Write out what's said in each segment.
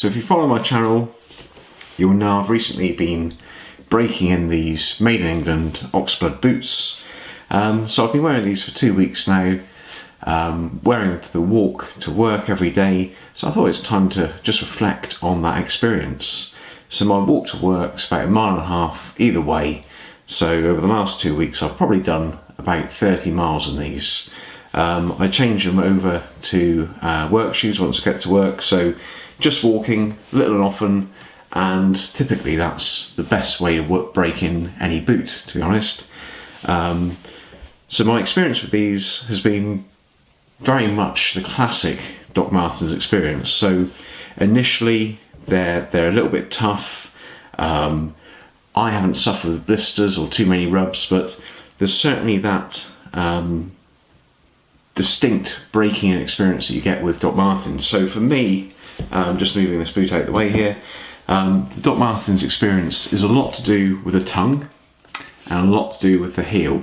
So if you follow my channel, you'll know I've recently been breaking in these Made in England Oxblood boots. So I've been wearing these for 2 weeks now, wearing them for the walk to work every day. So I thought it's time to just reflect on that experience. So my walk to work's about 1.5 miles either way. So over the last 2 weeks, I've probably done about 30 miles in these. I change them over to work shoes once I get to work. So just walking little and often, and typically that's the best way to break in any boot, to be honest. So my experience with these has been very much the classic Doc Martens experience. So initially they're a little bit tough. I haven't suffered with blisters or too many rubs, but there's certainly that distinct breaking in experience that you get with Doc Martens. So for me, just moving this boot out of the way here, the Doc Martens experience is a lot to do with the tongue and a lot to do with the heel.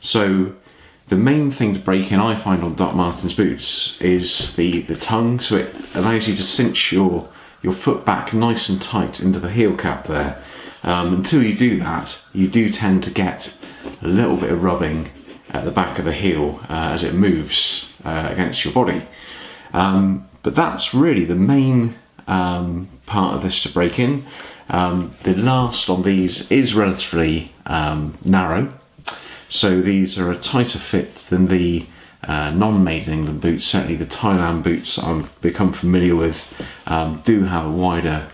So the main thing to break in, I find, on Doc Martens boots is the tongue. So it allows you to cinch your foot back nice and tight into the heel cap there. Until you do that, you do tend to get a little bit of rubbing at the back of the heel as it moves against your body. But that's really the main part of this to break in. The last on these is relatively narrow. So these are a tighter fit than the non-Made in England boots. Certainly the Thailand boots I've become familiar with do have a wider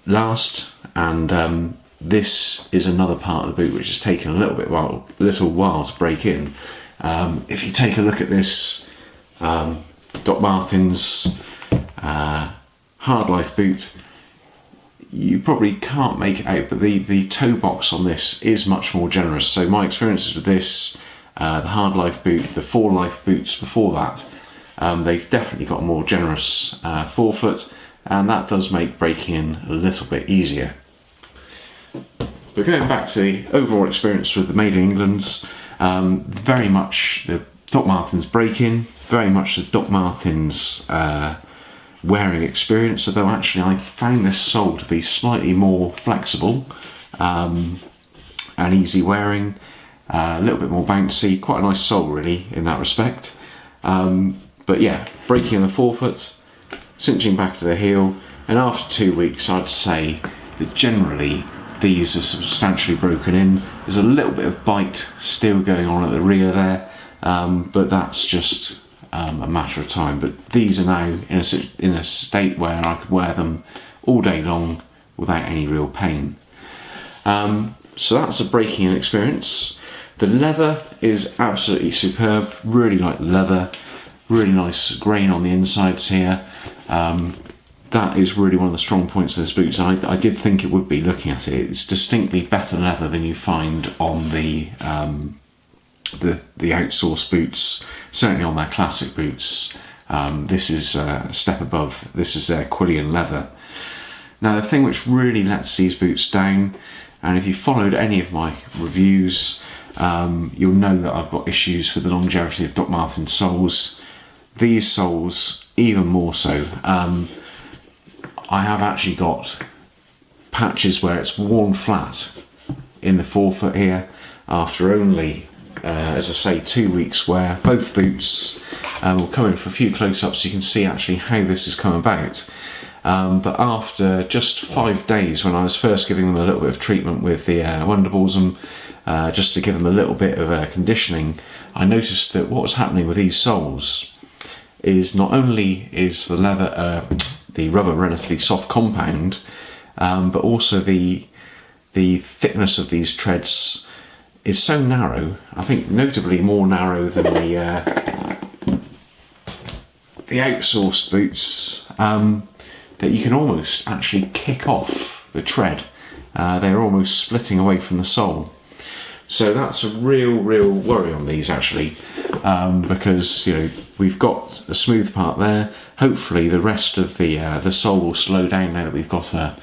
last, and this is another part of the boot which has taken a little while to break in. If you take a look at this Doc Martens Hard Life boot, you probably can't make it out, but the toe box on this is much more generous. So my experiences with this, the Hard Life boot, the 4Life boots before that, they've definitely got a more generous forefoot, and that does make breaking in a little bit easier. But going back to the overall experience with the Made in Englands, very much the Doc Martens break-in, very much the Doc Martens wearing experience, although actually I found this sole to be slightly more flexible and easy wearing, a little bit more bouncy, quite a nice sole really in that respect. But yeah, breaking in the forefoot, cinching back to the heel, and after 2 weeks I'd say that generally these are substantially broken in. There's a little bit of bite still going on at the rear there, but that's just a matter of time. But these are now in a state where I could wear them all day long without any real pain. So that's a breaking in experience. The leather is absolutely superb. Really like leather. Really nice grain on the insides here. That is really one of the strong points of this boot, and I did think it would be looking at it. It's distinctly better leather than you find on the outsourced boots, certainly on their classic boots. This is a step above. This is their Quillian leather. Now the thing which really lets these boots down, and if you followed any of my reviews, you'll know that I've got issues with the longevity of Doc Martens soles. These soles even more so. I have actually got patches where it's worn flat in the forefoot here after only, as I say, 2 weeks wear. Both boots will come in for a few close-ups so you can see actually how this has come about. But after just 5 days, when I was first giving them a little bit of treatment with the Wonderbalsam, just to give them a little bit of conditioning, I noticed that what was happening with these soles is not only is the leather, the rubber relatively soft compound, but also the thickness of these treads is so narrow, I think notably more narrow than the outsourced boots, that you can almost actually kick off the tread. They're almost splitting away from the sole. So that's a real worry on these actually, because we've got a smooth part there. Hopefully the rest of the sole will slow down now that we've got a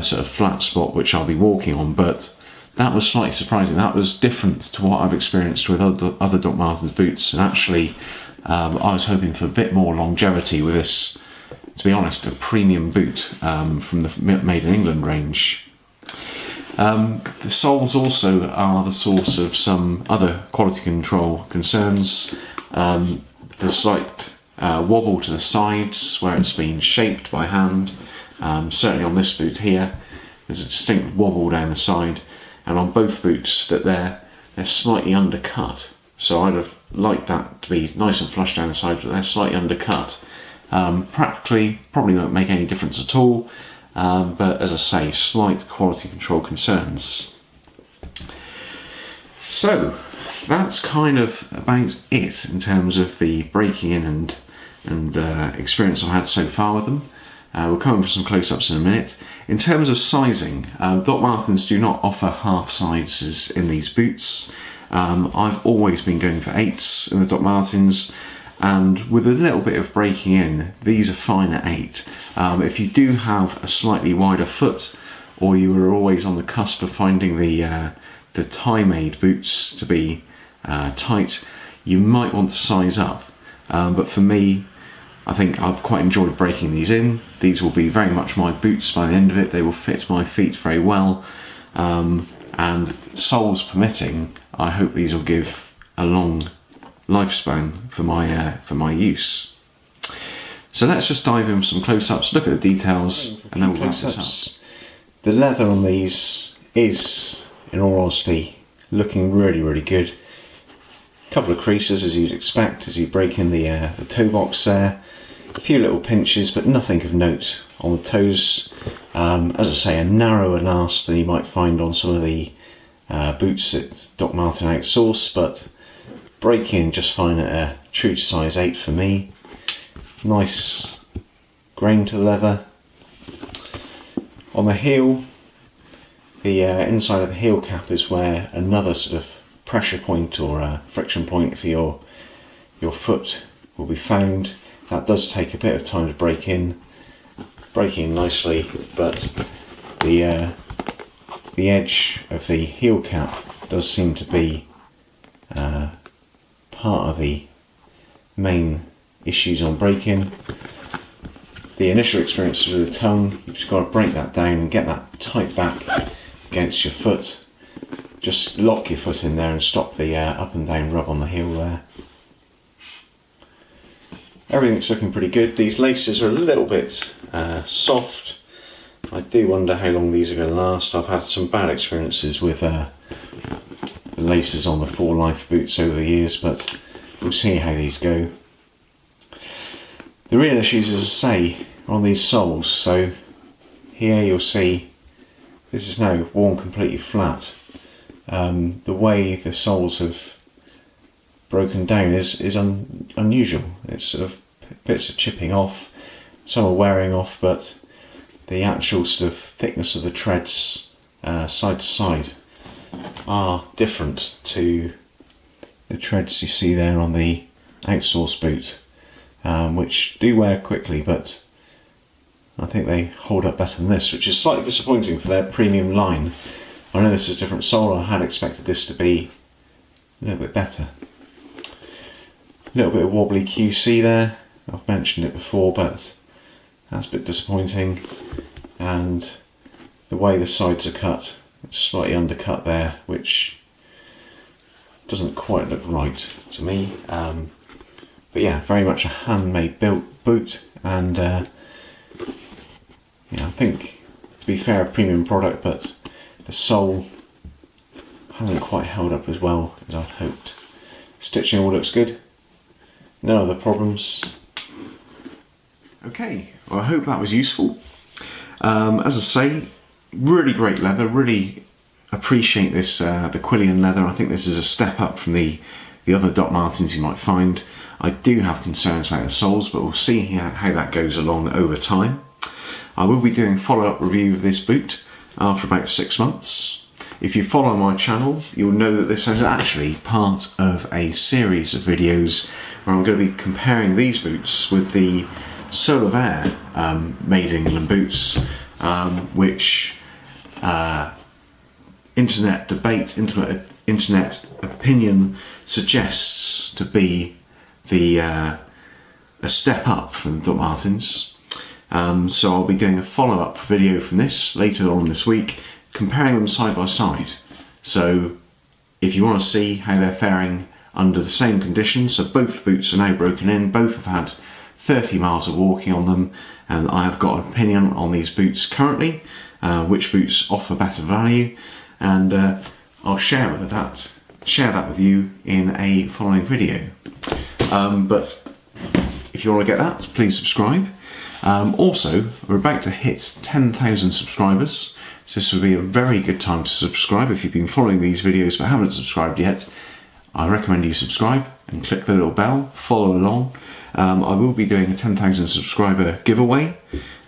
sort of flat spot which I'll be walking on. But that was slightly surprising. That was different to what I've experienced with other Doc Martens boots, and actually I was hoping for a bit more longevity with this to be honest, a premium boot from the Made in England range. The soles also are the source of some other quality control concerns. The slight wobble to the sides where it's been shaped by hand. Certainly on this boot here, there's a distinct wobble down the side, and on both boots that they're slightly undercut. So I'd have liked that to be nice and flush down the side, but they're slightly undercut. Practically, probably won't make any difference at all. But as I say, slight quality control concerns. So that's kind of about it in terms of the breaking in and experience I've had so far with them. We'll come in for some close-ups in a minute. In terms of sizing, Doc Martens do not offer half sizes in these boots. I've always been going for 8s in the Doc Martens, and with a little bit of breaking in, these are fine at 8. If you do have a slightly wider foot, or you are always on the cusp of finding the Thai-made boots to be tight, you might want to size up. But for me, I think I've quite enjoyed breaking these in. These will be very much my boots by the end of it. They will fit my feet very well, and soles permitting, I hope these will give a long lifespan for my use. So let's just dive in with some close-ups, look at the details, and then we'll wrap this up. The leather on these is, in all honesty, looking really, really good. A couple of creases as you'd expect as you break in the toe box there. A few little pinches, but nothing of note on the toes. As I say, a narrower last than you might find on some of the boots that Doc Marten outsource, but break in just fine at a true to size 8 for me. Nice grain to leather. On the heel, the inside of the heel cap is where another sort of pressure point or friction point for your foot will be found. That does take a bit of time to break in nicely, but the edge of the heel cap does seem to be part of the main issues on break-in. The initial experience with the tongue, you've just got to break that down and get that tight back against your foot. Just lock your foot in there and stop the up and down rub on the heel there. Everything's looking pretty good. These laces are a little bit soft. I do wonder how long these are going to last. I've had some bad experiences with the laces on the 4Life boots over the years, but we'll see how these go. The real issues, as I say, are on these soles. So here you'll see this is now worn completely flat. The way the soles have broken down is unusual. It's sort of bits are chipping off, some are wearing off, but the actual sort of thickness of the treads side to side are different to the treads you see there on the outsource boot, which do wear quickly, but I think they hold up better than this, which is slightly disappointing for their premium line. I know this is a different sole. I had expected this to be a little bit better. A little bit of wobbly QC there. I've mentioned it before, but that's a bit disappointing. And the way the sides are cut, it's slightly undercut there, which doesn't quite look right to me. But yeah, very much a handmade built boot, and yeah, I think, to be fair, a premium product, but the sole hasn't quite held up as well as I'd hoped. Stitching all looks good, no other problems. Okay, well I hope that was useful. As I say, really great leather, really appreciate this, the Quillian leather. I think this is a step up from the other Doc Martens you might find. I do have concerns about the soles, but we'll see how that goes along over time. I will be doing a follow-up review of this boot after about 6 months. If you follow my channel, you'll know that this is actually part of a series of videos where I'm going to be comparing these boots with the Solar Air Made in England boots, which internet debate, internet opinion suggests to be a step up from the Doc Martens. So I'll be doing a follow-up video from this later on this week, comparing them side by side. So if you want to see how they're faring under the same conditions, so both boots are now broken in, both have had 30 miles of walking on them, and I have got an opinion on these boots currently, which boots offer better value, and I'll share that with you in a following video. But if you want to get that, please subscribe. Also, we're about to hit 10,000 subscribers, so this would be a very good time to subscribe. If you've been following these videos but haven't subscribed yet, I recommend you subscribe and click the little bell, follow along. I will be doing a 10,000 subscriber giveaway.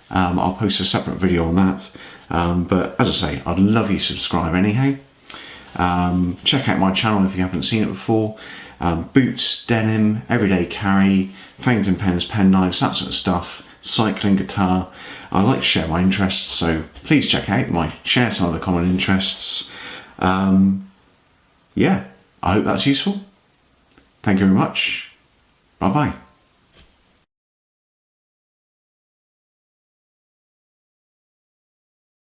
I'll post a separate video on that, but as I say, I'd love you to subscribe anyhow. Check out my channel if you haven't seen it before. Boots, denim, everyday carry, fountain pens, pen knives, that sort of stuff, cycling, guitar. I like to share my interests, so please check out share some other common interests. Yeah, I hope that's useful. Thank you very much. Bye bye.